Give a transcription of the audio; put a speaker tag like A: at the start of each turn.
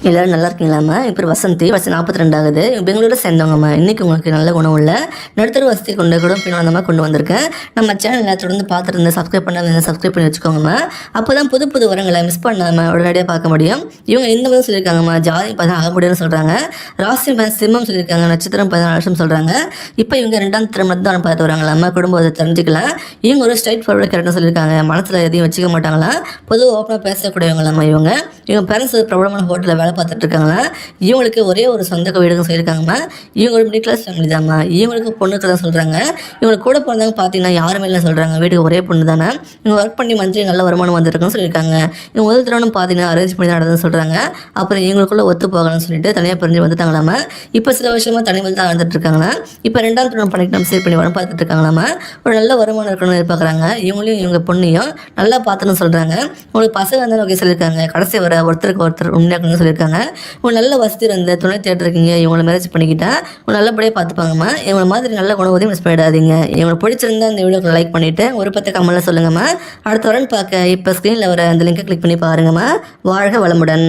A: எல்லோரும் நல்லா இருக்கீங்களாம்மா? இப்போ வசந்தி வயசு 42 ஆகுது. பெங்களூரை சேர்ந்தவங்கம்மா. இன்றைக்கி உங்களுக்கு நல்ல குணம் உள்ள நடுத்தர வசதி கொண்ட கூட பின்னாந்தமாக கொண்டு வந்திருக்கேன். நம்ம சேனலில் தொடர்ந்து பார்த்துருந்து சப்ஸ்கிரைப் பண்ணாமல் சப்ஸ்கிரைப் பண்ணி வச்சுக்கோங்கம்மா. அப்போ தான் புது புது வரங்களை மிஸ் பண்ணாமல் உடனடியாக பார்க்க முடியும். இவங்க இந்த மாதிரி சொல்லியிருக்காங்கம்மா. ஜாதி பார்த்தா ஆக முடியும்னு சொல்கிறாங்க. ராசியம் பார்த்தா சிம்மம் சொல்லியிருக்காங்க. நட்சத்திரம் 14 வருஷம் சொல்கிறாங்க. இப்போ இவங்க 2ஆம் திருமணம் பார்த்துட்டு வராங்களாம்மா. குடும்பத்தை தெரிஞ்சுக்கலாம். இவங்க ஒரு ஸ்ட்ரைட் ஃபார்வர்டு கேரக்டர் சொல்லியிருக்காங்க. மனசில் எதையும் வச்சுக்க மாட்டாங்களாம். பொதுவாக ஓப்பனாக பேசக்கூடியவங்களாம்மா. இவங்க பேரண்ட்ஸ் பிரபலமான ஹோட்டலில் வேலை பார்த்துட்டு இருக்காங்களா. இவங்களுக்கு ஒரே ஒரு சொந்த வீடுங்க சொல்லியிருக்காங்கம்மா. இவங்க ஒரு மிடில் கிளாஸ் ஃபேமிலி தான்மா. இவங்களுக்கு பொண்ணுக்கு தான் சொல்கிறாங்க. இவங்களுக்கு கூட பிறந்தவங்க பார்த்தீங்கன்னா யாருமே இல்லை சொல்கிறாங்க. வீட்டுக்கு ஒரே பொண்ணு தானே. இவங்க ஒர்க் பண்ணி மந்த்லி நல்ல வருமானம் வந்துருக்குன்னு சொல்லியிருக்காங்க. இவங்க முதல் திருமணம் பார்த்தீங்கன்னா அரேஞ்ச் பண்ணி தான் நடந்ததுன்னு சொல்கிறாங்க. அப்புறம் இவங்களுக்குள்ள ஒத்து போகலாம்னு சொல்லிட்டு தனியாக பிரிஞ்சு வந்துட்டாங்களாமா. இப்போ சில வருஷமாக தனிமையில் தான் வந்துட்டு இருக்காங்களா. இப்போ 2ஆம் திருமணம் பண்ணிட்டு நம்ம சேவ் பண்ணி வரம் பார்த்துட்டு இருக்காங்களாமா. ஒரு நல்ல வருமானம் இருக்கணும்னு எதிர்பார்க்குறாங்க. இவங்களையும் இவங்க பொண்ணையும் நல்லா பார்த்துன்னு சொல்கிறாங்க. உங்களுக்கு பசங்க வந்து ஓகே சொல்லியிருக்காங்க. கடைசி வர ஒருத்தருக்கு ஒருத்தர் உண்மையாக்கணும்னு சொல்லியிருக்காங்க. ஒரு நல்ல வசதி இருந்த துணை தேட்டருக்கீங்க. இவங்களை மேரேஜ் பண்ணிக்கிட்டா நல்லபடியாக பார்த்துப்பாங்கம்மா. இவங்களை மாதிரி நல்ல குணவதையும் மிஸ் பண்ணிடாதீங்க. இவங்களை பிடிச்சிருந்தா இந்த வீடியோக்கு லைக் பண்ணிவிட்டு ஒரு 10 கமெண்ட்டில் சொல்லுங்கம்மா. அடுத்த வரன்னு பார்க்க இப்போ ஸ்க்ரீனில் வர அந்த லிங்கை கிளிக் பண்ணி பாருங்கம்மா. வாழ்க வளமுடன்.